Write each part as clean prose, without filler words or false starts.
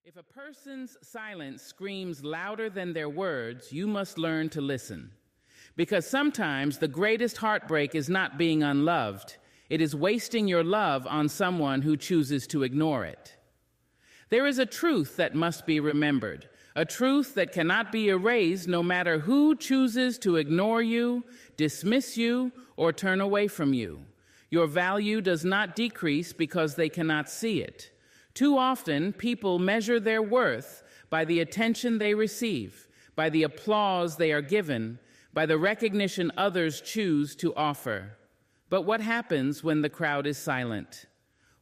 If a person's silence screams louder than their words, you must learn to listen. Because sometimes the greatest heartbreak is not being unloved. It is wasting your love on someone who chooses to ignore it. There is a truth that must be remembered, a truth that cannot be erased no matter who chooses to ignore you, dismiss you, or turn away from you. Your value does not decrease because they cannot see it. Too often, people measure their worth by the attention they receive, by the applause they are given, by the recognition others choose to offer. But what happens when the crowd is silent?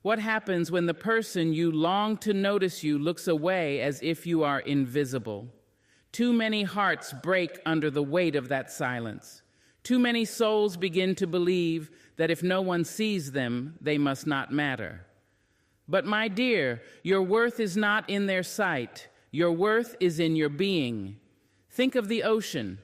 What happens when the person you long to notice you looks away as if you are invisible? Too many hearts break under the weight of that silence. Too many souls begin to believe that if no one sees them, they must not matter. But my dear, your worth is not in their sight. Your worth is in your being. Think of the ocean.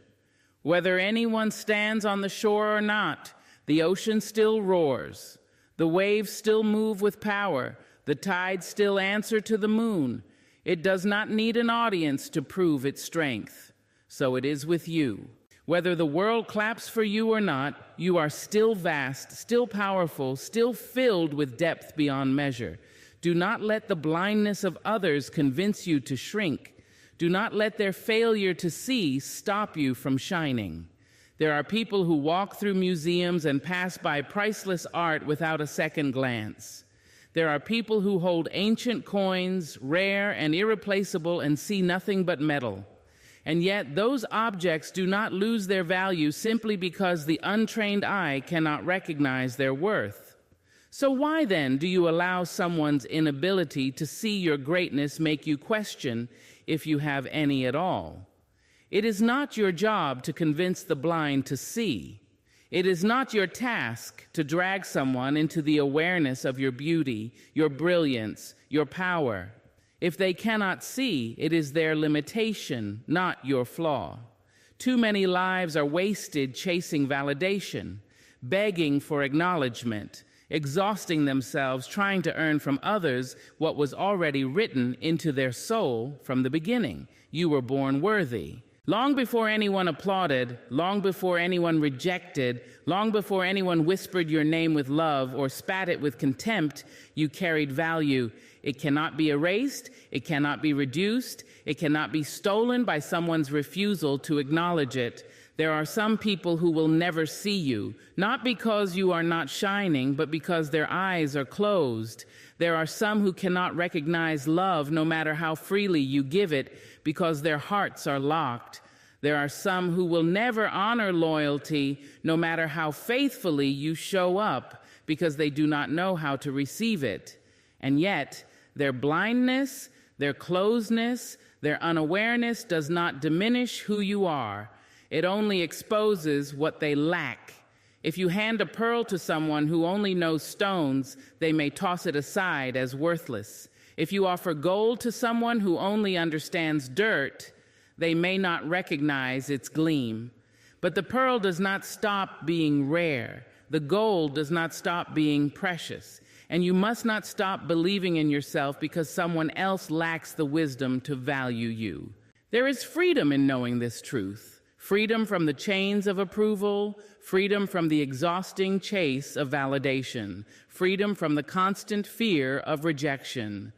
Whether anyone stands on the shore or not, the ocean still roars. The waves still move with power. The tides still answer to the moon. It does not need an audience to prove its strength. So it is with you. Whether the world claps for you or not, you are still vast, still powerful, still filled with depth beyond measure. Do not let the blindness of others convince you to shrink. Do not let their failure to see stop you from shining. There are people who walk through museums and pass by priceless art without a second glance. There are people who hold ancient coins, rare and irreplaceable, and see nothing but metal. And yet those objects do not lose their value simply because the untrained eye cannot recognize their worth. So why then do you allow someone's inability to see your greatness make you question if you have any at all? It is not your job to convince the blind to see. It is not your task to drag someone into the awareness of your beauty, your brilliance, your power. If they cannot see, it is their limitation, not your flaw. Too many lives are wasted chasing validation, begging for acknowledgement, exhausting themselves trying to earn from others what was already written into their soul from the beginning. You were born worthy. Long before anyone applauded, long before anyone rejected, long before anyone whispered your name with love or spat it with contempt, you carried value. It cannot be erased, it cannot be reduced, it cannot be stolen by someone's refusal to acknowledge it. There are some people who will never see you, not because you are not shining, but because their eyes are closed. There are some who cannot recognize love no matter how freely you give it, because their hearts are locked. There are some who will never honor loyalty no matter how faithfully you show up, because they do not know how to receive it. And yet, their blindness, their closedness, their unawareness does not diminish who you are. It only exposes what they lack. If you hand a pearl to someone who only knows stones, they may toss it aside as worthless. If you offer gold to someone who only understands dirt, they may not recognize its gleam. But the pearl does not stop being rare. The gold does not stop being precious. And you must not stop believing in yourself because someone else lacks the wisdom to value you. There is freedom in knowing this truth. Freedom from the chains of approval, freedom from the exhausting chase of validation, freedom from the constant fear of rejection.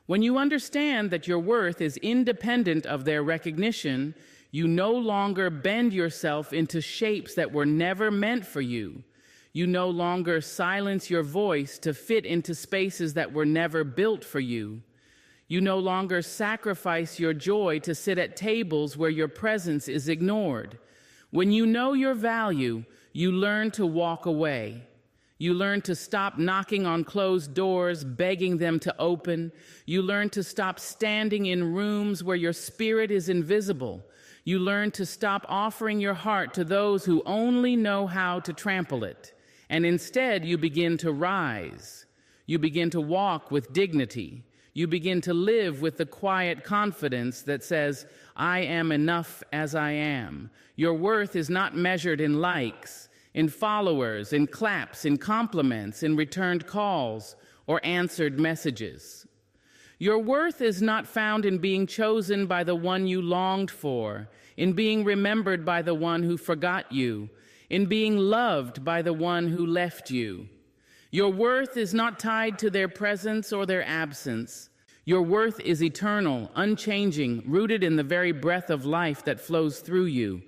When you understand that your worth is independent of their recognition, you no longer bend yourself into shapes that were never meant for you. You no longer silence your voice to fit into spaces that were never built for you. You no longer sacrifice your joy to sit at tables where your presence is ignored. When you know your value, you learn to walk away. You learn to stop knocking on closed doors, begging them to open. You learn to stop standing in rooms where your spirit is invisible. You learn to stop offering your heart to those who only know how to trample it. And instead, you begin to rise. You begin to walk with dignity. You begin to live with the quiet confidence that says, I am enough as I am. Your worth is not measured in likes, in followers, in claps, in compliments, in returned calls, or answered messages. Your worth is not found in being chosen by the one you longed for, in being remembered by the one who forgot you, in being loved by the one who left you. Your worth is not tied to their presence or their absence. Your worth is eternal, unchanging, rooted in the very breath of life that flows through you.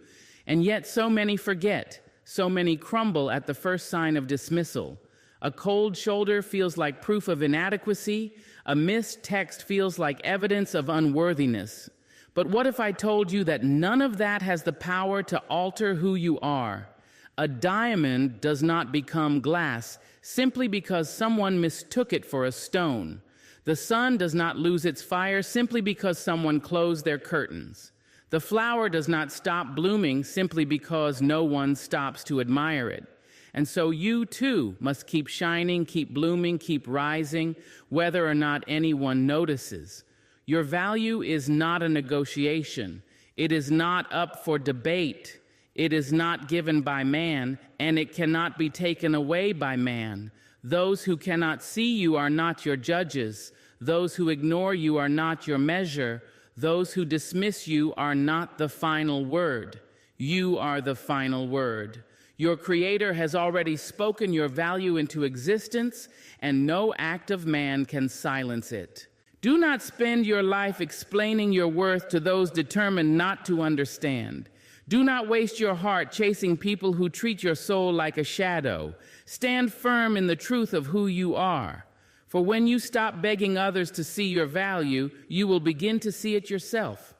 And yet so many forget, so many crumble at the first sign of dismissal. A cold shoulder feels like proof of inadequacy. A missed text feels like evidence of unworthiness. But what if I told you that none of that has the power to alter who you are? A diamond does not become glass simply because someone mistook it for a stone. The sun does not lose its fire simply because someone closed their curtains. The flower does not stop blooming simply because no one stops to admire it. And so you too must keep shining, keep blooming, keep rising, whether or not anyone notices. Your value is not a negotiation. It is not up for debate. It is not given by man, and it cannot be taken away by man. Those who cannot see you are not your judges. Those who ignore you are not your measure. Those who dismiss you are not the final word. You are the final word. Your Creator has already spoken your value into existence, and no act of man can silence it. Do not spend your life explaining your worth to those determined not to understand. Do not waste your heart chasing people who treat your soul like a shadow. Stand firm in the truth of who you are. For when you stop begging others to see your value, you will begin to see it yourself.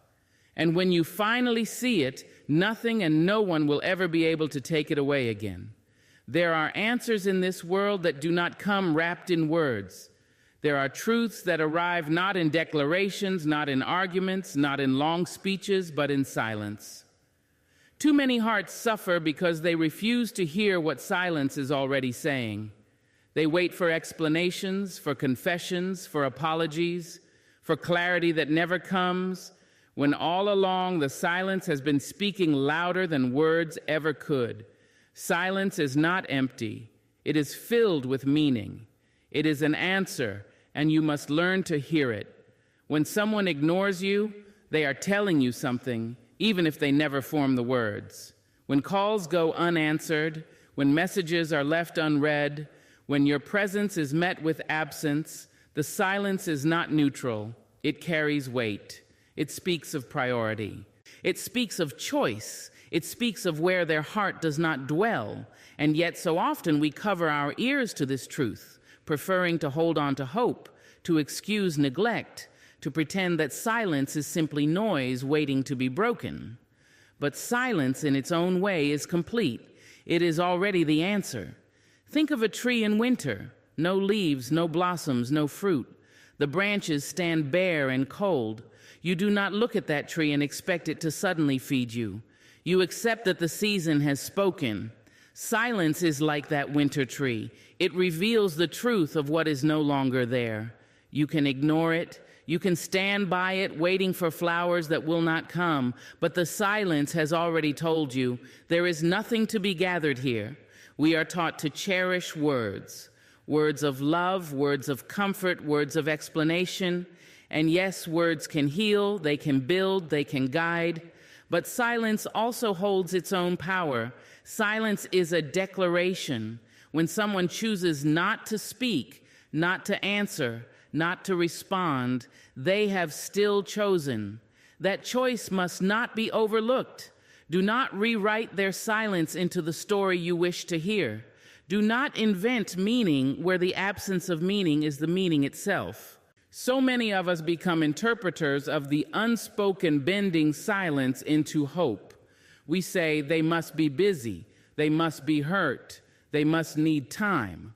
And when you finally see it, nothing and no one will ever be able to take it away again. There are answers in this world that do not come wrapped in words. There are truths that arrive not in declarations, not in arguments, not in long speeches, but in silence. Too many hearts suffer because they refuse to hear what silence is already saying. They wait for explanations, for confessions, for apologies, for clarity that never comes, when all along the silence has been speaking louder than words ever could. Silence is not empty. It is filled with meaning. It is an answer, and you must learn to hear it. When someone ignores you, they are telling you something, even if they never form the words. When calls go unanswered, when messages are left unread, when your presence is met with absence, the silence is not neutral. It carries weight. It speaks of priority. It speaks of choice. It speaks of where their heart does not dwell. And yet so often we cover our ears to this truth, preferring to hold on to hope, to excuse neglect, to pretend that silence is simply noise waiting to be broken. But silence in its own way is complete. It is already the answer. Think of a tree in winter. No leaves, no blossoms, no fruit. The branches stand bare and cold. You do not look at that tree and expect it to suddenly feed you. You accept that the season has spoken. Silence is like that winter tree. It reveals the truth of what is no longer there. You can ignore it. You can stand by it, waiting for flowers that will not come. But the silence has already told you there is nothing to be gathered here. We are taught to cherish words. Words of love, words of comfort, words of explanation. And yes, words can heal, they can build, they can guide. But silence also holds its own power. Silence is a declaration. When someone chooses not to speak, not to answer, not to respond, they have still chosen. That choice must not be overlooked. Do not rewrite their silence into the story you wish to hear. Do not invent meaning where the absence of meaning is the meaning itself. So many of us become interpreters of the unspoken, bending silence into hope. We say they must be busy, they must be hurt, they must need time.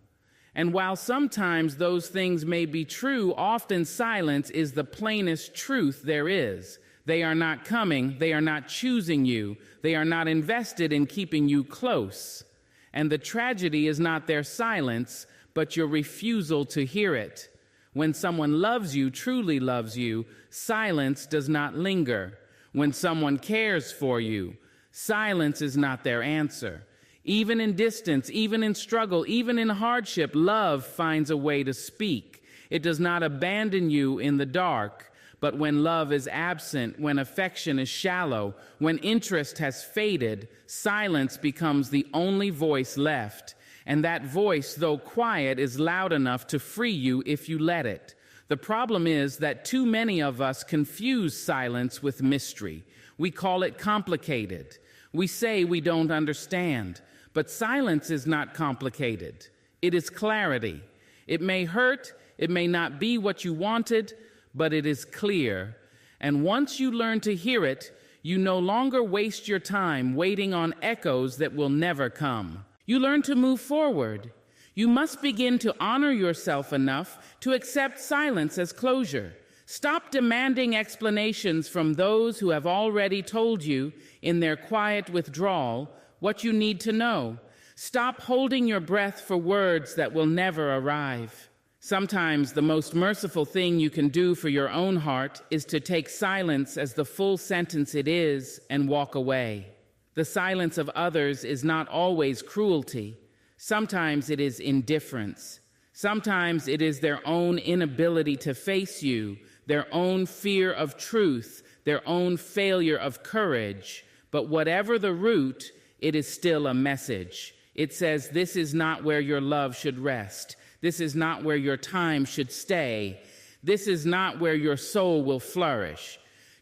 And while sometimes those things may be true, often silence is the plainest truth there is. They are not coming, they are not choosing you, they are not invested in keeping you close. And the tragedy is not their silence, but your refusal to hear it. When someone loves you, truly loves you, silence does not linger. When someone cares for you, silence is not their answer. Even in distance, even in struggle, even in hardship, love finds a way to speak. It does not abandon you in the dark, but when love is absent, when affection is shallow, when interest has faded, silence becomes the only voice left. And that voice, though quiet, is loud enough to free you if you let it. The problem is that too many of us confuse silence with mystery. We call it complicated. We say we don't understand. But silence is not complicated. It is clarity. It may hurt, it may not be what you wanted, but it is clear. And once you learn to hear it, you no longer waste your time waiting on echoes that will never come. You learn to move forward. You must begin to honor yourself enough to accept silence as closure. Stop demanding explanations from those who have already told you in their quiet withdrawal what you need to know. Stop holding your breath for words that will never arrive. Sometimes the most merciful thing you can do for your own heart is to take silence as the full sentence it is and walk away. The silence of others is not always cruelty. Sometimes it is indifference. Sometimes it is their own inability to face you, their own fear of truth, their own failure of courage. But whatever the root, it is still a message. It says, this is not where your love should rest. This is not where your time should stay. This is not where your soul will flourish.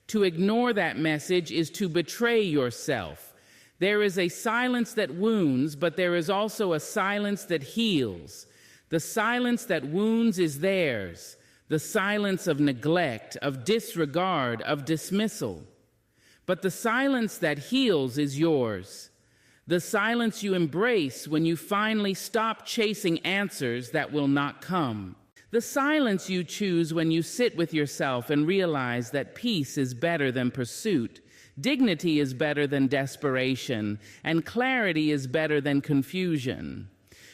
To ignore that message is to betray yourself. There is a silence that wounds, but there is also a silence that heals. The silence that wounds is theirs. The silence of neglect, of disregard, of dismissal. But the silence that heals is yours. The silence you embrace when you finally stop chasing answers that will not come. The silence you choose when you sit with yourself and realize that peace is better than pursuit, dignity is better than desperation, and clarity is better than confusion.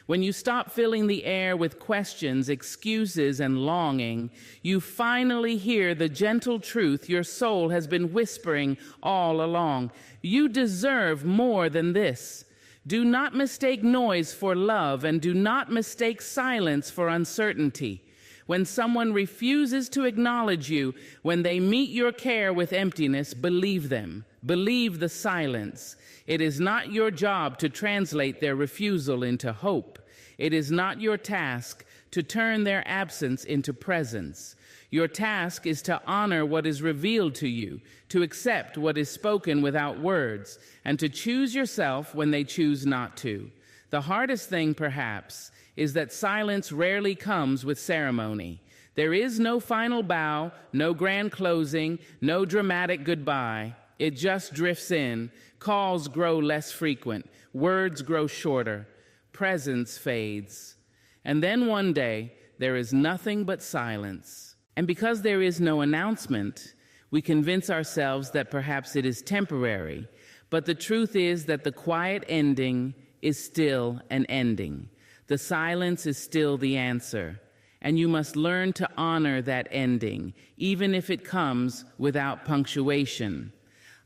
When you stop filling the air with questions, excuses, and longing, you finally hear the gentle truth your soul has been whispering all along. You deserve more than this. Do not mistake noise for love, and do not mistake silence for uncertainty. When someone refuses to acknowledge you, when they meet your care with emptiness, believe them. Believe the silence. It is not your job to translate their refusal into hope. It is not your task to turn their absence into presence. Your task is to honor what is revealed to you, to accept what is spoken without words, and to choose yourself when they choose not to. The hardest thing, perhaps, is that silence rarely comes with ceremony. There is no final bow, no grand closing, no dramatic goodbye. It just drifts in. Calls grow less frequent. Words grow shorter. Presence fades. And then one day, there is nothing but silence. And because there is no announcement, we convince ourselves that perhaps it is temporary. But the truth is that the quiet ending is still an ending. The silence is still the answer. And you must learn to honor that ending, even if it comes without punctuation.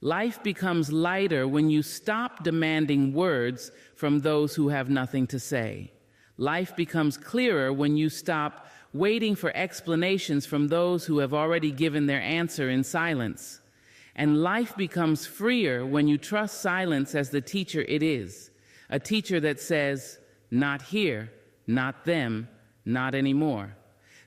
Life becomes lighter when you stop demanding words from those who have nothing to say. Life becomes clearer when you stop waiting for explanations from those who have already given their answer in silence. And life becomes freer when you trust silence as the teacher it is, a teacher that says, not here, not them, not anymore.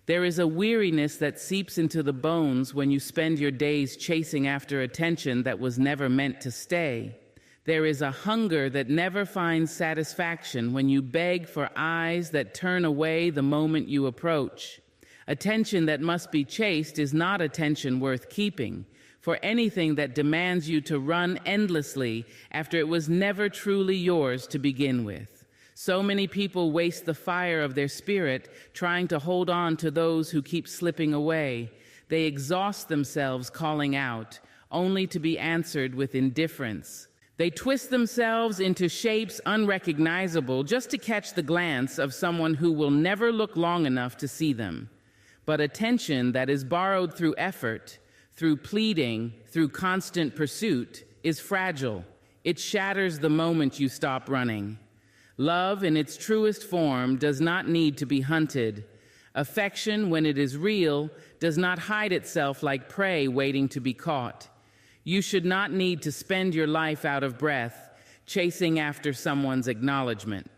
There is a weariness that seeps into the bones when you spend your days chasing after attention that was never meant to stay. There is a hunger that never finds satisfaction when you beg for eyes that turn away the moment you approach. Attention that must be chased is not attention worth keeping, for anything that demands you to run endlessly after it was never truly yours to begin with. So many people waste the fire of their spirit trying to hold on to those who keep slipping away. They exhaust themselves calling out, only to be answered with indifference. They twist themselves into shapes unrecognizable just to catch the glance of someone who will never look long enough to see them. But attention that is borrowed through effort, through pleading, through constant pursuit, is fragile. It shatters the moment you stop running. Love in its truest form does not need to be hunted. Affection, when it is real, does not hide itself like prey waiting to be caught. You should not need to spend your life out of breath, chasing after someone's acknowledgement.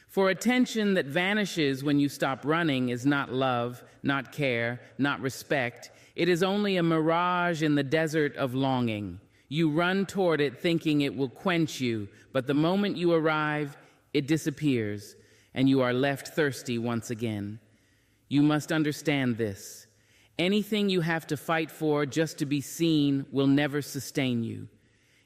For attention that vanishes when you stop running is not love, not care, not respect. It is only a mirage in the desert of longing. You run toward it thinking it will quench you, but the moment you arrive, it disappears, and you are left thirsty once again. You must understand this. Anything you have to fight for just to be seen will never sustain you.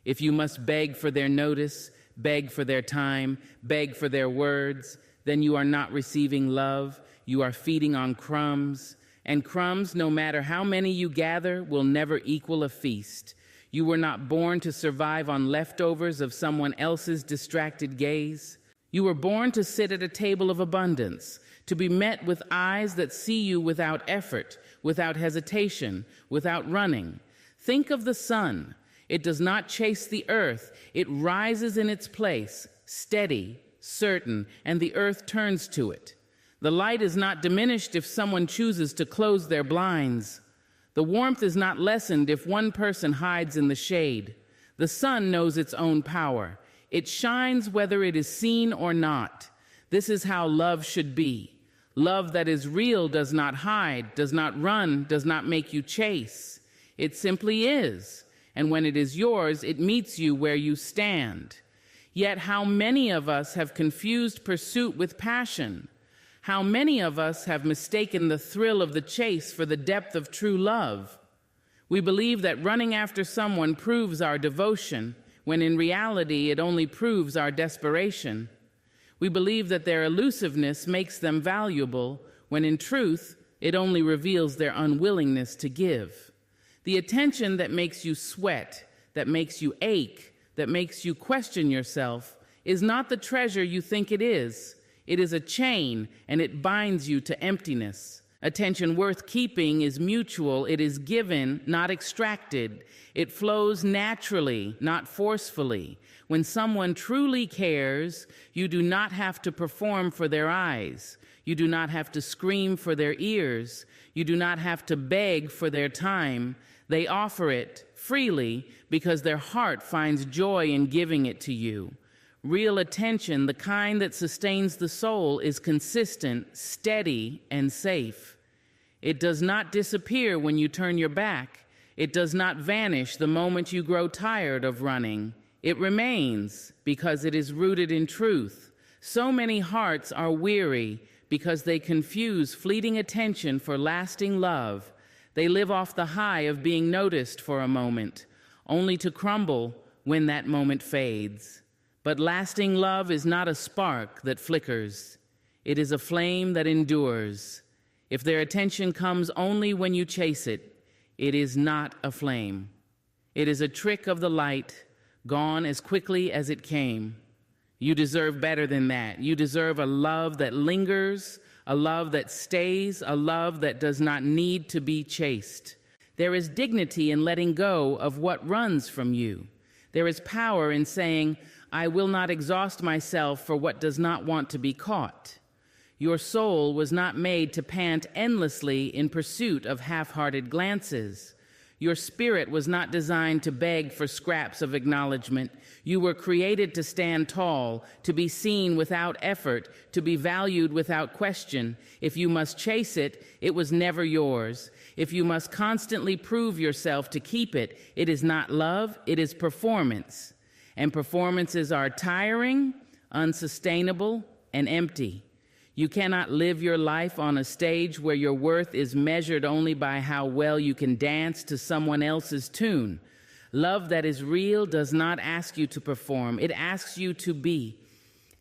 If you must beg for their notice, beg for their time, beg for their words, then you are not receiving love. You are feeding on crumbs, and crumbs, no matter how many you gather, will never equal a feast. You were not born to survive on leftovers of someone else's distracted gaze. You were born to sit at a table of abundance, to be met with eyes that see you without effort, without hesitation, without running. Think of the sun. It does not chase the earth. It rises in its place, steady, certain, and the earth turns to it. The light is not diminished if someone chooses to close their blinds. The warmth is not lessened if one person hides in the shade. The sun knows its own power. It shines whether it is seen or not. This is how love should be. Love that is real does not hide, does not run, does not make you chase. It simply is. And when it is yours, it meets you where you stand. Yet how many of us have confused pursuit with passion? How many of us have mistaken the thrill of the chase for the depth of true love? We believe that running after someone proves our devotion, when in reality it only proves our desperation. We believe that their elusiveness makes them valuable, when in truth it only reveals their unwillingness to give. The attention that makes you sweat, that makes you ache, that makes you question yourself, is not the treasure you think it is. It is a chain, and it binds you to emptiness. Attention worth keeping is mutual. It is given, not extracted. It flows naturally, not forcefully. When someone truly cares, you do not have to perform for their eyes. You do not have to scream for their ears. You do not have to beg for their time. They offer it freely because their heart finds joy in giving it to you. Real attention, the kind that sustains the soul, is consistent, steady, and safe. It does not disappear when you turn your back. It does not vanish the moment you grow tired of running. It remains because it is rooted in truth. So many hearts are weary because they confuse fleeting attention for lasting love. They live off the high of being noticed for a moment, only to crumble when that moment fades. But lasting love is not a spark that flickers. It is a flame that endures. If their attention comes only when you chase it, it is not a flame. It is a trick of the light, gone as quickly as it came. You deserve better than that. You deserve a love that lingers, a love that stays, a love that does not need to be chased. There is dignity in letting go of what runs from you. There is power in saying, I will not exhaust myself for what does not want to be caught. Your soul was not made to pant endlessly in pursuit of half-hearted glances. Your spirit was not designed to beg for scraps of acknowledgement. You were created to stand tall, to be seen without effort, to be valued without question. If you must chase it, it was never yours. If you must constantly prove yourself to keep it, it is not love, it is performance. And performances are tiring, unsustainable, and empty. You cannot live your life on a stage where your worth is measured only by how well you can dance to someone else's tune. Love that is real does not ask you to perform. It asks you to be.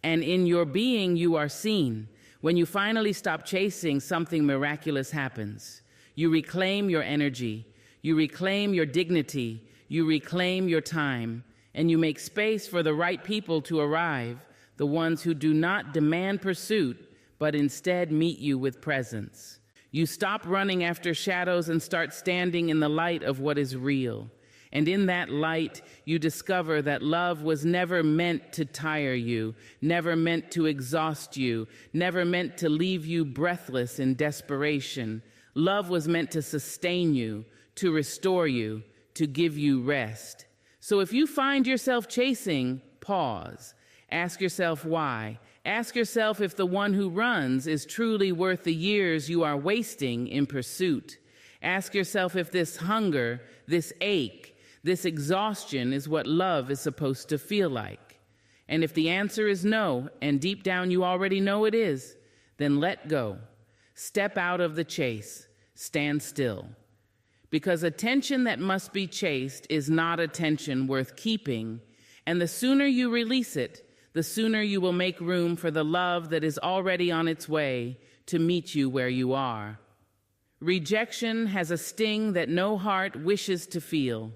And in your being, you are seen. When you finally stop chasing, something miraculous happens. You reclaim your energy. You reclaim your dignity. You reclaim your time. And you make space for the right people to arrive, the ones who do not demand pursuit, but instead meet you with presence. You stop running after shadows and start standing in the light of what is real. And in that light, you discover that love was never meant to tire you, never meant to exhaust you, never meant to leave you breathless in desperation. Love was meant to sustain you, to restore you, to give you rest. So if you find yourself chasing, pause. Ask yourself why. Ask yourself if the one who runs is truly worth the years you are wasting in pursuit. Ask yourself if this hunger, this ache, this exhaustion is what love is supposed to feel like. And if the answer is no, and deep down you already know it is, then let go. Step out of the chase. Stand still. Because attention that must be chased is not attention worth keeping, and the sooner you release it, the sooner you will make room for the love that is already on its way to meet you where you are. Rejection has a sting that no heart wishes to feel.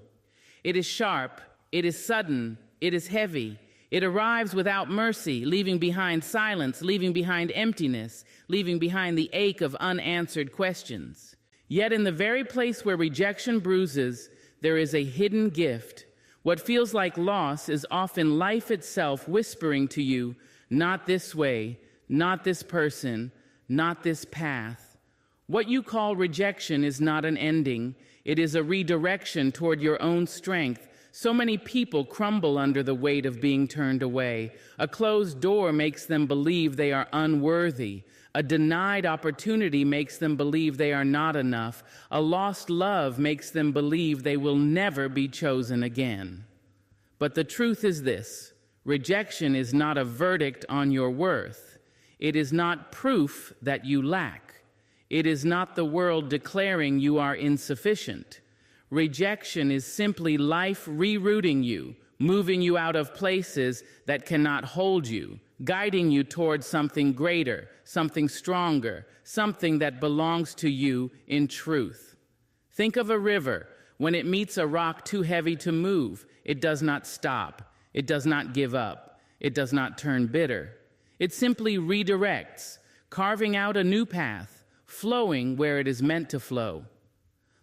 It is sharp, it is sudden, it is heavy. It arrives without mercy, leaving behind silence, leaving behind emptiness, leaving behind the ache of unanswered questions. Yet in the very place where rejection bruises, there is a hidden gift. What feels like loss is often life itself whispering to you, not this way, not this person, not this path. What you call rejection is not an ending. It is a redirection toward your own strength. So many people crumble under the weight of being turned away. A closed door makes them believe they are unworthy. A denied opportunity makes them believe they are not enough. A lost love makes them believe they will never be chosen again. But the truth is this: rejection is not a verdict on your worth. It is not proof that you lack. It is not the world declaring you are insufficient. Rejection is simply life rerouting you, moving you out of places that cannot hold you, guiding you towards something greater, something stronger, something that belongs to you in truth. Think of a river. When it meets a rock too heavy to move, it does not stop. It does not give up. It does not turn bitter. It simply redirects, carving out a new path, flowing where it is meant to flow.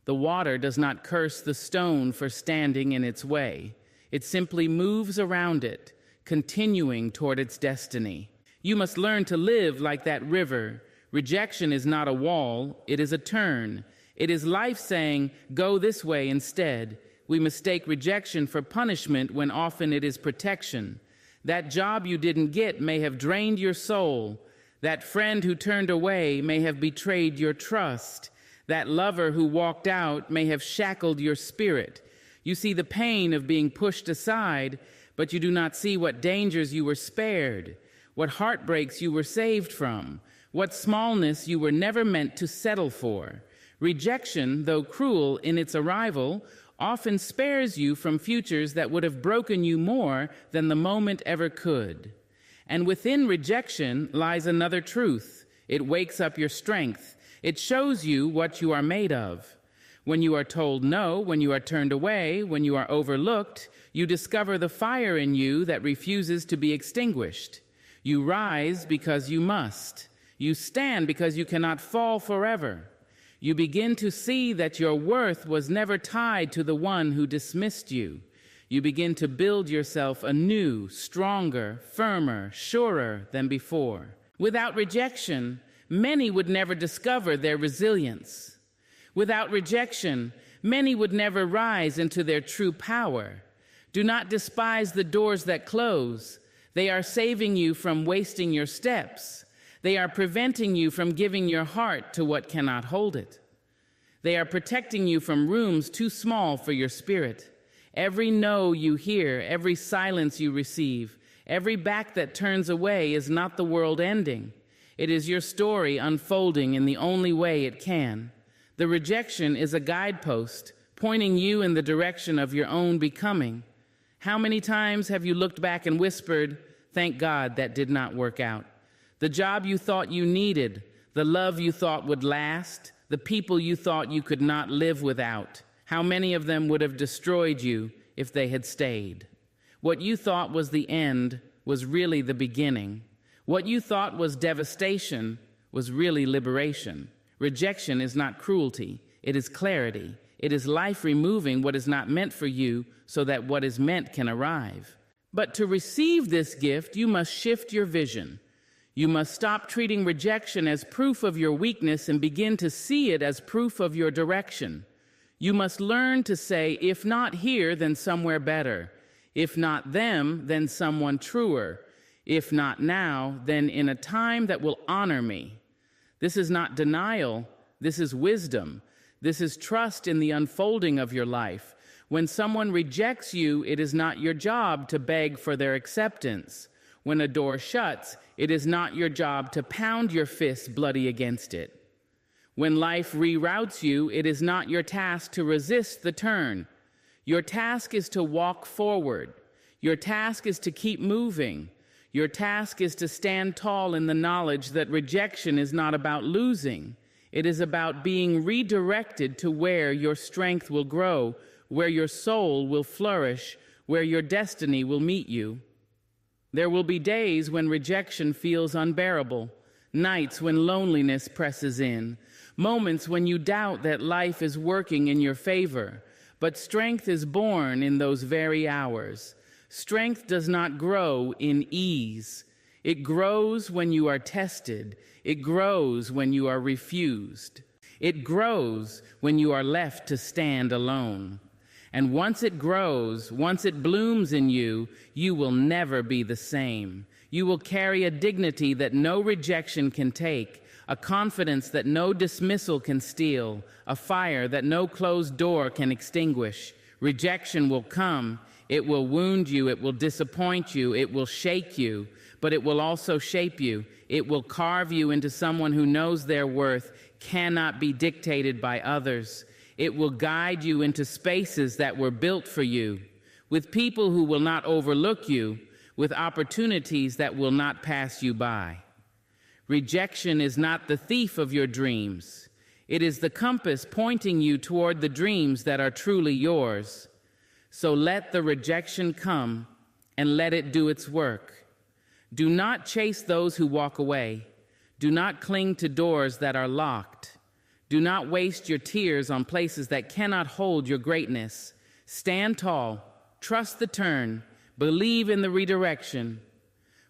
The water does not curse the stone for standing in its way. It simply moves around it, continuing toward its destiny. You must learn to live like that river. Rejection is not a wall, it is a turn. It is life saying, go this way instead. We mistake rejection for punishment when often it is protection. That job you didn't get may have drained your soul. That friend who turned away may have betrayed your trust. That lover who walked out may have shackled your spirit. You see the pain of being pushed aside, but you do not see what dangers you were spared, what heartbreaks you were saved from, what smallness you were never meant to settle for. Rejection, though cruel in its arrival, often spares you from futures that would have broken you more than the moment ever could. And within rejection lies another truth. It wakes up your strength. It shows you what you are made of. When you are told no, when you are turned away, when you are overlooked, you discover the fire in you that refuses to be extinguished. You rise because you must. You stand because you cannot fall forever. You begin to see that your worth was never tied to the one who dismissed you. You begin to build yourself anew, stronger, firmer, surer than before. Without rejection, many would never discover their resilience. Without rejection, many would never rise into their true power. Do not despise the doors that close. They are saving you from wasting your steps. They are preventing you from giving your heart to what cannot hold it. They are protecting you from rooms too small for your spirit. Every no you hear, every silence you receive, every back that turns away is not the world ending. It is your story unfolding in the only way it can. The rejection is a guidepost pointing you in the direction of your own becoming. How many times have you looked back and whispered, "Thank God that did not work out"? The job you thought you needed, the love you thought would last, the people you thought you could not live without. How many of them would have destroyed you if they had stayed? What you thought was the end was really the beginning. What you thought was devastation was really liberation. Rejection is not cruelty, it is clarity. It is life removing what is not meant for you so that what is meant can arrive. But to receive this gift, you must shift your vision. You must stop treating rejection as proof of your weakness and begin to see it as proof of your direction. You must learn to say, if not here, then somewhere better. If not them, then someone truer. If not now, then in a time that will honor me. This is not denial. This is wisdom. This is trust in the unfolding of your life. When someone rejects you, it is not your job to beg for their acceptance. When a door shuts, it is not your job to pound your fist bloody against it. When life reroutes you, it is not your task to resist the turn. Your task is to walk forward. Your task is to keep moving. Your task is to stand tall in the knowledge that rejection is not about losing. It is about being redirected to where your strength will grow, where your soul will flourish, where your destiny will meet you. There will be days when rejection feels unbearable, nights when loneliness presses in, moments when you doubt that life is working in your favor. But strength is born in those very hours. Strength does not grow in ease. It grows when you are tested. It grows when you are refused. It grows when you are left to stand alone. And once it grows, once it blooms in you, you will never be the same. You will carry a dignity that no rejection can take, a confidence that no dismissal can steal, a fire that no closed door can extinguish. Rejection will come. It will wound you. It will disappoint you. It will shake you, but it will also shape you. It will carve you into someone who knows their worth cannot be dictated by others. It will guide you into spaces that were built for you, with people who will not overlook you, with opportunities that will not pass you by. Rejection is not the thief of your dreams. It is the compass pointing you toward the dreams that are truly yours. So let the rejection come and let it do its work. Do not chase those who walk away. Do not cling to doors that are locked. Do not waste your tears on places that cannot hold your greatness. Stand tall, trust the turn, believe in the redirection.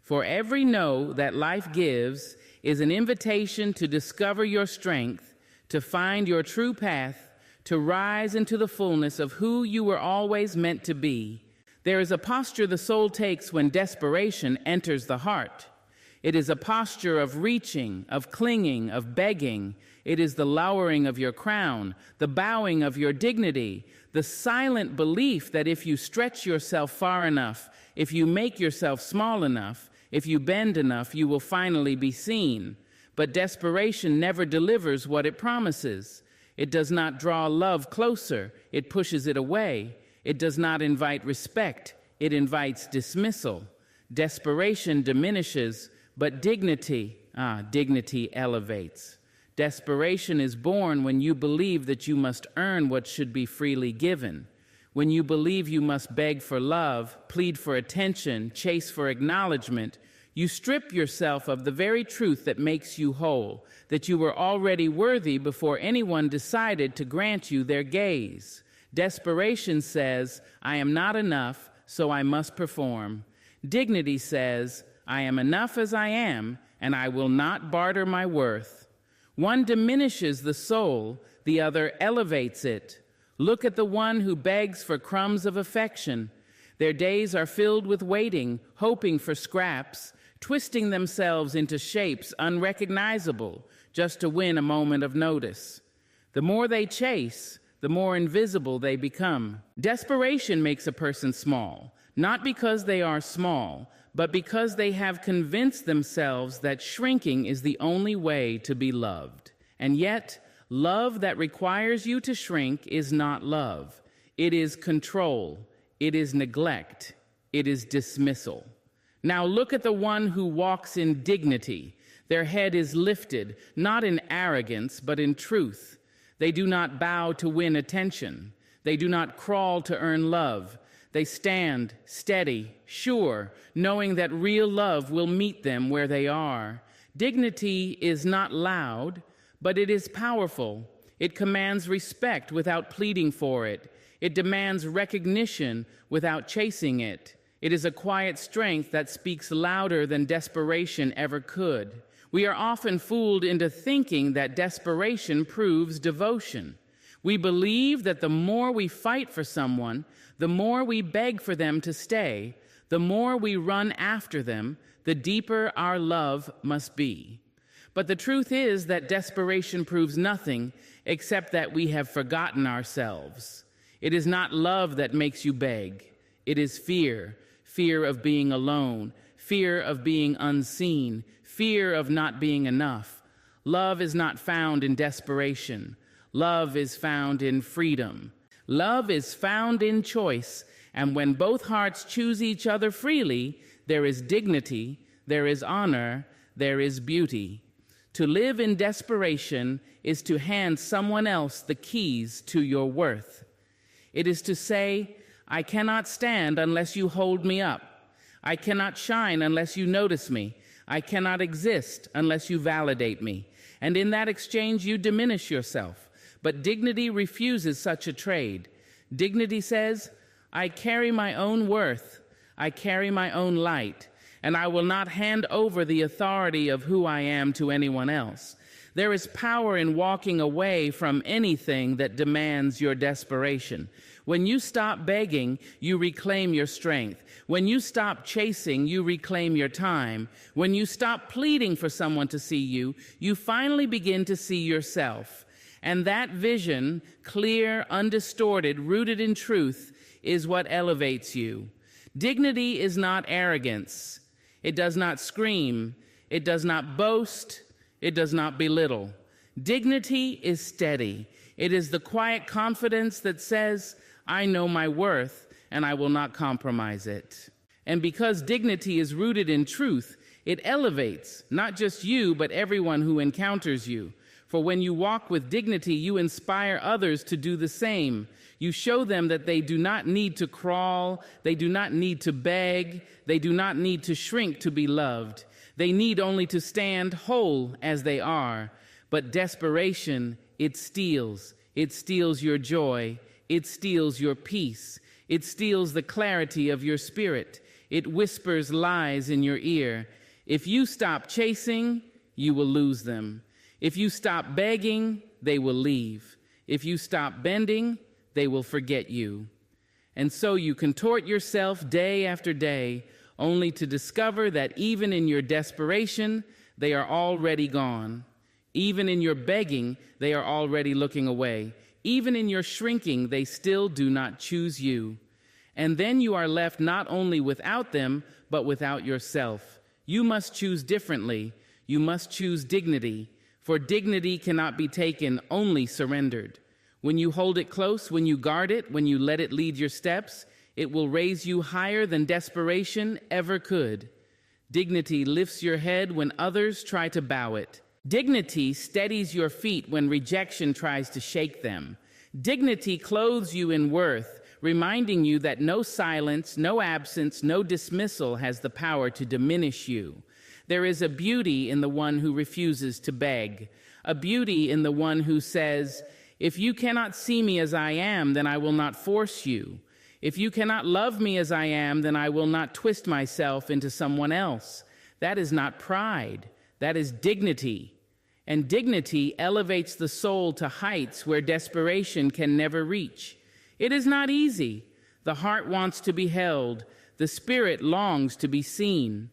For every no that life gives is an invitation to discover your strength, to find your true path, to rise into the fullness of who you were always meant to be. There is a posture the soul takes when desperation enters the heart. It is a posture of reaching, of clinging, of begging. It is the lowering of your crown, the bowing of your dignity, the silent belief that if you stretch yourself far enough, if you make yourself small enough, if you bend enough, you will finally be seen. But desperation never delivers what it promises. It does not draw love closer. It pushes it away. It does not invite respect. It invites dismissal. Desperation diminishes, but dignity elevates. Desperation is born when you believe that you must earn what should be freely given. When you believe you must beg for love, plead for attention, chase for acknowledgement, you strip yourself of the very truth that makes you whole, that you were already worthy before anyone decided to grant you their gaze. Desperation says, I am not enough, so I must perform. Dignity says, I am enough as I am, and I will not barter my worth. One diminishes the soul, the other elevates it. Look at the one who begs for crumbs of affection. Their days are filled with waiting, hoping for scraps, twisting themselves into shapes unrecognizable just to win a moment of notice. The more they chase, the more invisible they become. Desperation makes a person small, not because they are small, but because they have convinced themselves that shrinking is the only way to be loved. And yet, love that requires you to shrink is not love. It is control. It is neglect. It is dismissal. Now look at the one who walks in dignity. Their head is lifted, not in arrogance, but in truth. They do not bow to win attention. They do not crawl to earn love. They stand steady, sure, knowing that real love will meet them where they are. Dignity is not loud, but it is powerful. It commands respect without pleading for it. It demands recognition without chasing it. It is a quiet strength that speaks louder than desperation ever could. We are often fooled into thinking that desperation proves devotion. We believe that the more we fight for someone, the more we beg for them to stay, the more we run after them, the deeper our love must be. But the truth is that desperation proves nothing except that we have forgotten ourselves. It is not love that makes you beg. It is fear. Fear of being alone, fear of being unseen, fear of not being enough. Love is not found in desperation. Love is found in freedom. Love is found in choice, and when both hearts choose each other freely, there is dignity, there is honor, there is beauty. To live in desperation is to hand someone else the keys to your worth. It is to say, I cannot stand unless you hold me up. I cannot shine unless you notice me. I cannot exist unless you validate me. And in that exchange, you diminish yourself. But dignity refuses such a trade. Dignity says, I carry my own worth. I carry my own light. And I will not hand over the authority of who I am to anyone else. There is power in walking away from anything that demands your desperation. When you stop begging, you reclaim your strength. When you stop chasing, you reclaim your time. When you stop pleading for someone to see you, you finally begin to see yourself. And that vision, clear, undistorted, rooted in truth, is what elevates you. Dignity is not arrogance. It does not scream. It does not boast. It does not belittle. Dignity is steady. It is the quiet confidence that says, I know my worth, and I will not compromise it. And because dignity is rooted in truth, it elevates not just you, but everyone who encounters you. For when you walk with dignity, you inspire others to do the same. You show them that they do not need to crawl, they do not need to beg, they do not need to shrink to be loved. They need only to stand whole as they are. But desperation, it steals. It steals your joy. It steals your peace. It steals the clarity of your spirit. It whispers lies in your ear. If you stop chasing, you will lose them. If you stop begging, they will leave. If you stop bending, they will forget you. And so you contort yourself day after day, only to discover that even in your desperation, they are already gone. Even in your begging, they are already looking away. Even in your shrinking, they still do not choose you. And then you are left not only without them, but without yourself. You must choose differently. You must choose dignity, for dignity cannot be taken, only surrendered. When you hold it close, when you guard it, when you let it lead your steps, it will raise you higher than desperation ever could. Dignity lifts your head when others try to bow it. Dignity steadies your feet when rejection tries to shake them. Dignity clothes you in worth, reminding you that no silence, no absence, no dismissal has the power to diminish you. There is a beauty in the one who refuses to beg, a beauty in the one who says, if you cannot see me as I am, then I will not force you. If you cannot love me as I am, then I will not twist myself into someone else. That is not pride. That is dignity. And dignity elevates the soul to heights where desperation can never reach. It is not easy. The heart wants to be held. The spirit longs to be seen.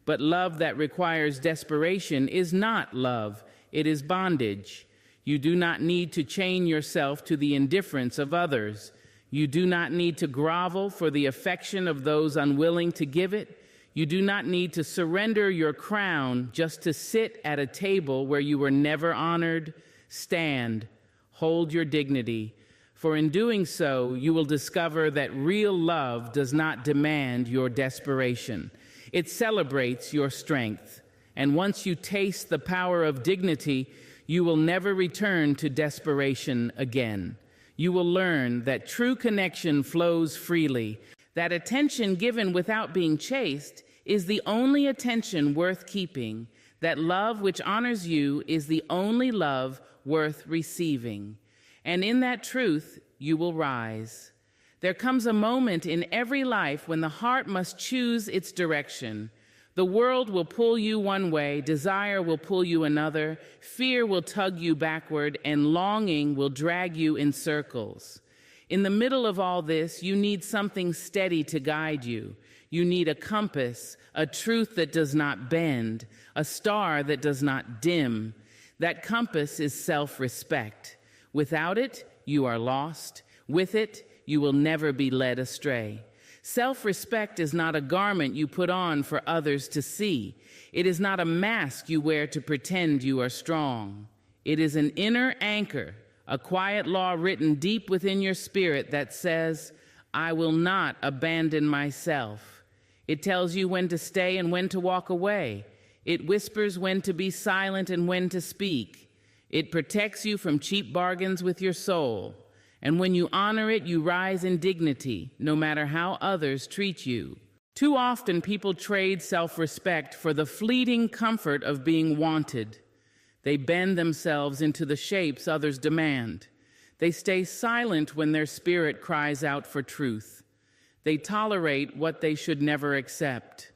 But love that requires desperation is not love. It is bondage. You do not need to chain yourself to the indifference of others. You do not need to grovel for the affection of those unwilling to give it. You do not need to surrender your crown just to sit at a table where you were never honored. Stand, hold your dignity, for in doing so, you will discover that real love does not demand your desperation. It celebrates your strength. And once you taste the power of dignity, you will never return to desperation again. You will learn that true connection flows freely, that attention given without being chased is the only attention worth keeping, that love which honors you is the only love worth receiving. And in that truth, you will rise. There comes a moment in every life when the heart must choose its direction. The world will pull you one way, desire will pull you another, fear will tug you backward, and longing will drag you in circles. In the middle of all this, you need something steady to guide you. You need a compass, a truth that does not bend, a star that does not dim. That compass is self-respect. Without it, you are lost. With it, you will never be led astray. Self-respect is not a garment you put on for others to see. It is not a mask you wear to pretend you are strong. It is an inner anchor, a quiet law written deep within your spirit that says, I will not abandon myself. It tells you when to stay and when to walk away. It whispers when to be silent and when to speak. It protects you from cheap bargains with your soul. And when you honor it, you rise in dignity, no matter how others treat you. Too often, people trade self-respect for the fleeting comfort of being wanted. They bend themselves into the shapes others demand. They stay silent when their spirit cries out for truth. They tolerate what they should never accept.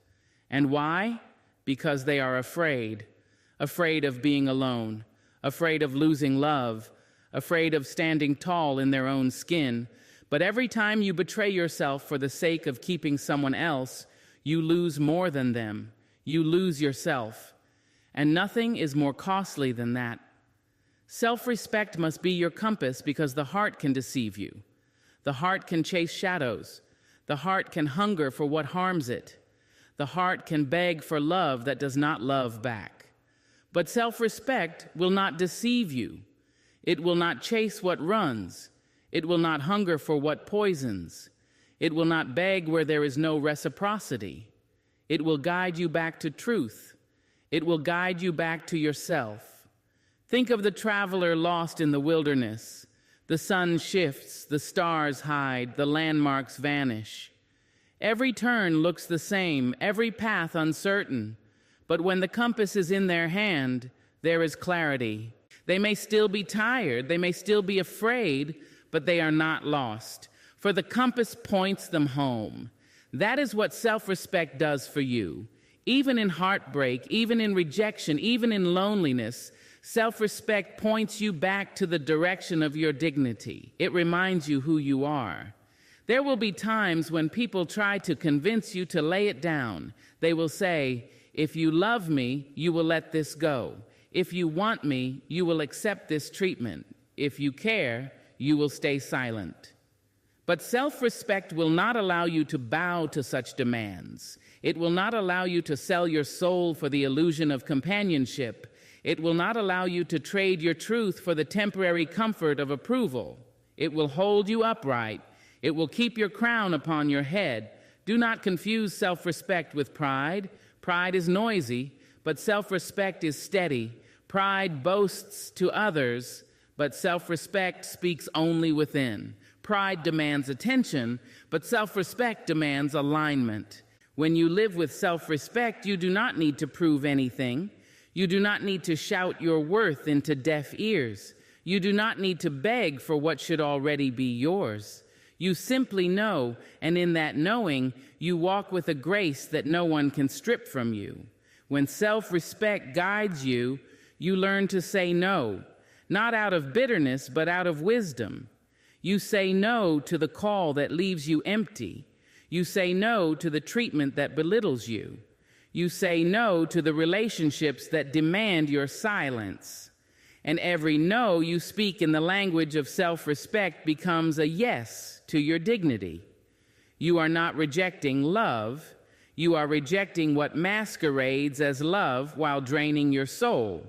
And why? Because they are afraid. Afraid of being alone. Afraid of losing love. Afraid of standing tall in their own skin. But every time you betray yourself for the sake of keeping someone else, you lose more than them. You lose yourself. And nothing is more costly than that. Self-respect must be your compass because the heart can deceive you. The heart can chase shadows. The heart can hunger for what harms it. The heart can beg for love that does not love back. But self-respect will not deceive you. It will not chase what runs. It will not hunger for what poisons. It will not beg where there is no reciprocity. It will guide you back to truth. It will guide you back to yourself. Think of the traveler lost in the wilderness. The sun shifts, the stars hide, the landmarks vanish. Every turn looks the same, every path uncertain. But when the compass is in their hand, there is clarity. They may still be tired, they may still be afraid, but they are not lost, for the compass points them home. That is what self-respect does for you. Even in heartbreak, even in rejection, even in loneliness, self-respect points you back to the direction of your dignity. It reminds you who you are. There will be times when people try to convince you to lay it down. They will say, if you love me, you will let this go. If you want me, you will accept this treatment. If you care, you will stay silent. But self-respect will not allow you to bow to such demands. It will not allow you to sell your soul for the illusion of companionship. It will not allow you to trade your truth for the temporary comfort of approval. It will hold you upright. It will keep your crown upon your head. Do not confuse self-respect with pride. Pride is noisy, but self-respect is steady. Pride boasts to others, but self-respect speaks only within. Pride demands attention, but self-respect demands alignment. When you live with self-respect, you do not need to prove anything. You do not need to shout your worth into deaf ears. You do not need to beg for what should already be yours. You simply know, and in that knowing, you walk with a grace that no one can strip from you. When self-respect guides you, you learn to say no, not out of bitterness, but out of wisdom. You say no to the call that leaves you empty. You say no to the treatment that belittles you. You say no to the relationships that demand your silence. And every no you speak in the language of self-respect becomes a yes to your dignity. You are not rejecting love. You are rejecting what masquerades as love while draining your soul.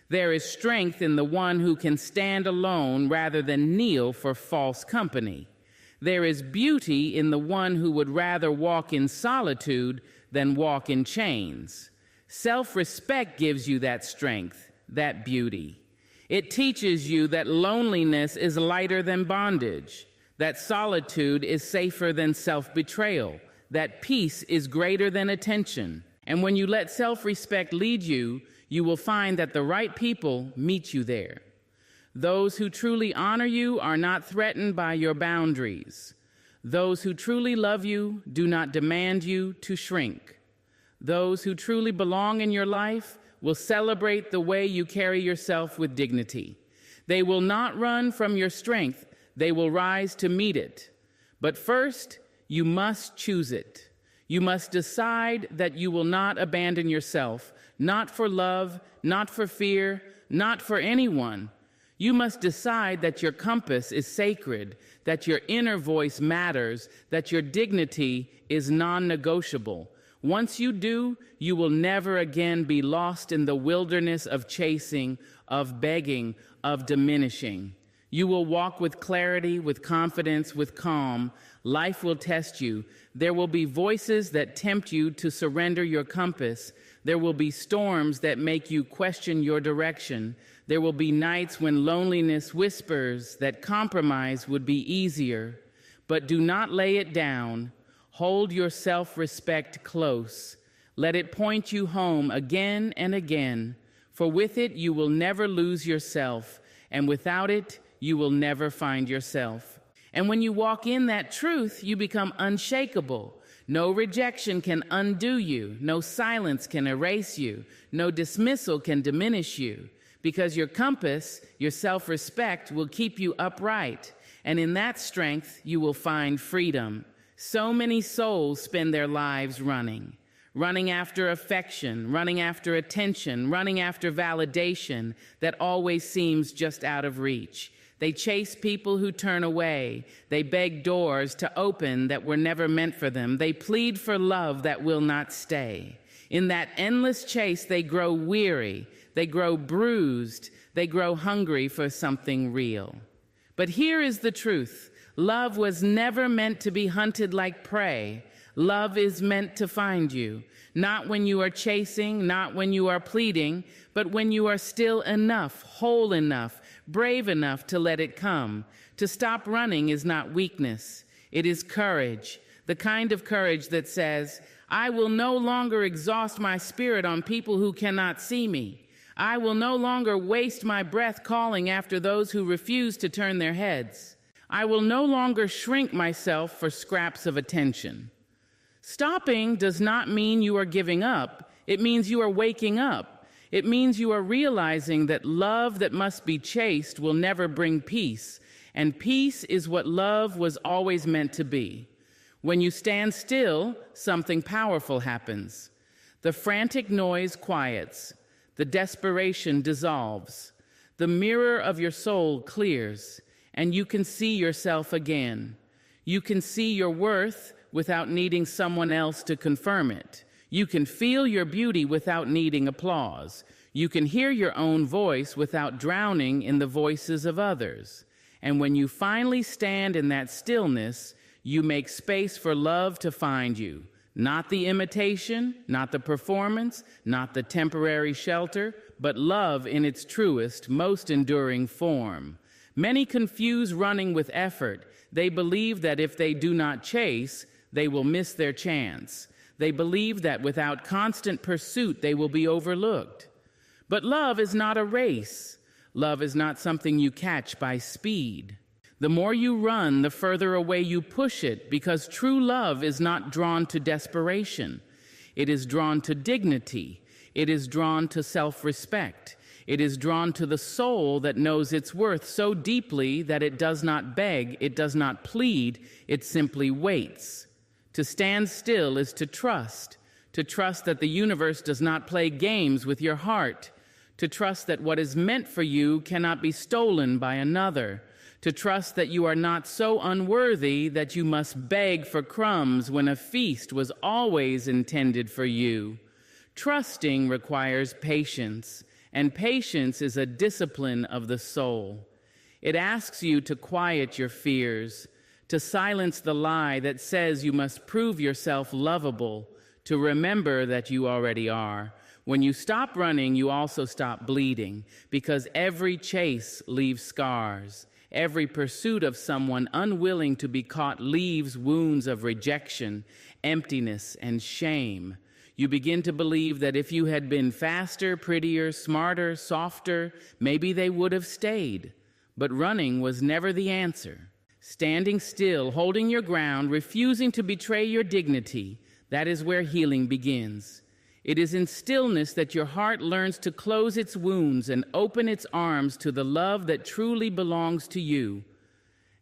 There is strength in the one who can stand alone rather than kneel for false company. There is beauty in the one who would rather walk in solitude than walk in chains. Self-respect gives you that strength, that beauty. It teaches you that loneliness is lighter than bondage, that solitude is safer than self-betrayal, that peace is greater than attention. And when you let self-respect lead you, you will find that the right people meet you there. Those who truly honor you are not threatened by your boundaries. Those who truly love you do not demand you to shrink. Those who truly belong in your life will celebrate the way you carry yourself with dignity. They will not run from your strength. They will rise to meet it. But first, you must choose it. You must decide that you will not abandon yourself, not for love, not for fear, not for anyone. You must decide that your compass is sacred, that your inner voice matters, that your dignity is non-negotiable. Once you do, you will never again be lost in the wilderness of chasing, of begging, of diminishing. You will walk with clarity, with confidence, with calm. Life will test you. There will be voices that tempt you to surrender your compass. There will be storms that make you question your direction. There will be nights when loneliness whispers that compromise would be easier. But do not lay it down. Hold your self-respect close. Let it point you home again and again. For with it, you will never lose yourself. And without it, you will never find yourself. And when you walk in that truth, you become unshakable. No rejection can undo you. No silence can erase you. No dismissal can diminish you. Because your compass, your self-respect, will keep you upright. And in that strength, you will find freedom. So many souls spend their lives running after affection, running after attention, running after validation that always seems just out of reach. They chase people who turn away. They beg doors to open that were never meant for them. They plead for love that will not stay. In that endless chase, they grow weary. They grow bruised. They grow hungry for something real. But here is the truth. Love was never meant to be hunted like prey. Love is meant to find you, not when you are chasing, not when you are pleading, but when you are still enough, whole enough, brave enough to let it come. To stop running is not weakness. It is courage, the kind of courage that says, I will no longer exhaust my spirit on people who cannot see me. I will no longer waste my breath calling after those who refuse to turn their heads. I will no longer shrink myself for scraps of attention. Stopping does not mean you are giving up. It means you are waking up. It means you are realizing that love that must be chased will never bring peace, and peace is what love was always meant to be. When you stand still, something powerful happens. The frantic noise quiets. The desperation dissolves. The mirror of your soul clears. And you can see yourself again. You can see your worth without needing someone else to confirm it. You can feel your beauty without needing applause. You can hear your own voice without drowning in the voices of others. And when you finally stand in that stillness, you make space for love to find you. Not the imitation, not the performance, not the temporary shelter, but love in its truest, most enduring form. Many confuse running with effort. They believe that if they do not chase, they will miss their chance. They believe that without constant pursuit, they will be overlooked. But love is not a race. Love is not something you catch by speed. The more you run, the further away you push it, because true love is not drawn to desperation. It is drawn to dignity. It is drawn to self-respect. It is drawn to the soul that knows its worth so deeply that it does not beg, it does not plead, it simply waits. To stand still is to trust that the universe does not play games with your heart, to trust that what is meant for you cannot be stolen by another, to trust that you are not so unworthy that you must beg for crumbs when a feast was always intended for you. Trusting requires patience. And patience is a discipline of the soul. It asks you to quiet your fears, to silence the lie that says you must prove yourself lovable, to remember that you already are. When you stop running, you also stop bleeding, because every chase leaves scars. Every pursuit of someone unwilling to be caught leaves wounds of rejection, emptiness, and shame. You begin to believe that if you had been faster, prettier, smarter, softer, maybe they would have stayed. But running was never the answer. Standing still, holding your ground, refusing to betray your dignity, that is where healing begins. It is in stillness that your heart learns to close its wounds and open its arms to the love that truly belongs to you.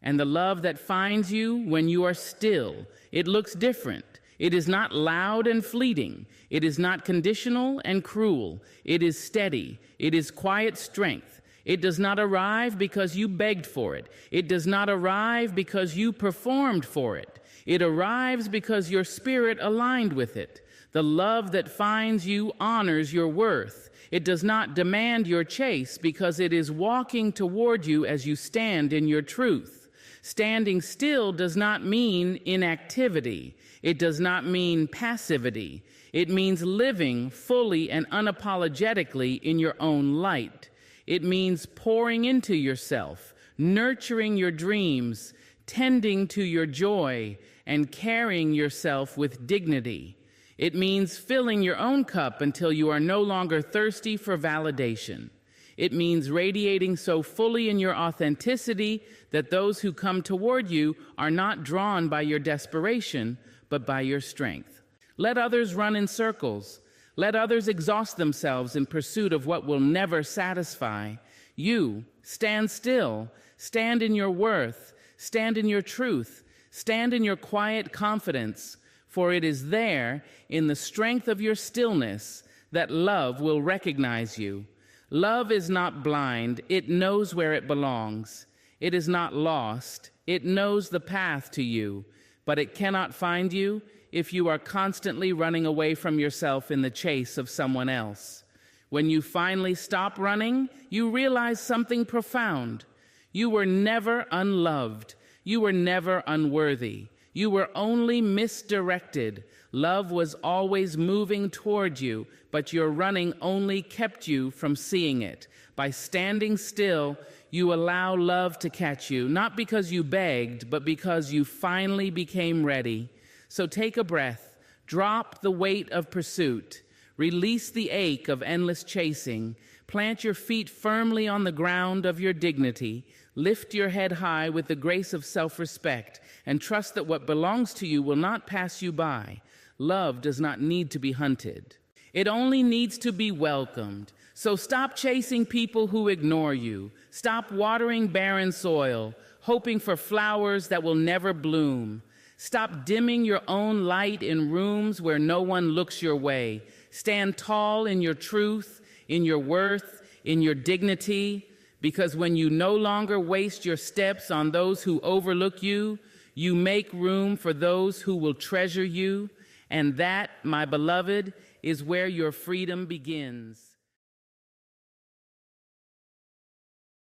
And the love that finds you when you are still. It looks different. It is not loud and fleeting. It is not conditional and cruel. It is steady. It is quiet strength. It does not arrive because you begged for it. It does not arrive because you performed for it. It arrives because your spirit aligned with it. The love that finds you honors your worth. It does not demand your chase because it is walking toward you as you stand in your truth. Standing still does not mean inactivity. It does not mean passivity. It means living fully and unapologetically in your own light. It means pouring into yourself, nurturing your dreams, tending to your joy, and carrying yourself with dignity. It means filling your own cup until you are no longer thirsty for validation. It means radiating so fully in your authenticity that those who come toward you are not drawn by your desperation, but by your strength. Let others run in circles. Let others exhaust themselves in pursuit of what will never satisfy. You, stand still, stand in your worth, stand in your truth, stand in your quiet confidence, for it is there, in the strength of your stillness, that love will recognize you. Love is not blind, it knows where it belongs. It is not lost, it knows the path to you, but it cannot find you if you are constantly running away from yourself in the chase of someone else. When you finally stop running, you realize something profound. You were never unloved. You were never unworthy. You were only misdirected. Love was always moving toward you, but your running only kept you from seeing it. By standing still, you allow love to catch you, not because you begged, but because you finally became ready. So take a breath, drop the weight of pursuit, release the ache of endless chasing, plant your feet firmly on the ground of your dignity, lift your head high with the grace of self-respect, and trust that what belongs to you will not pass you by. Love does not need to be hunted. It only needs to be welcomed. So stop chasing people who ignore you. Stop watering barren soil, hoping for flowers that will never bloom. Stop dimming your own light in rooms where no one looks your way. Stand tall in your truth, in your worth, in your dignity, because when you no longer waste your steps on those who overlook you, you make room for those who will treasure you, and that, my beloved, is where your freedom begins.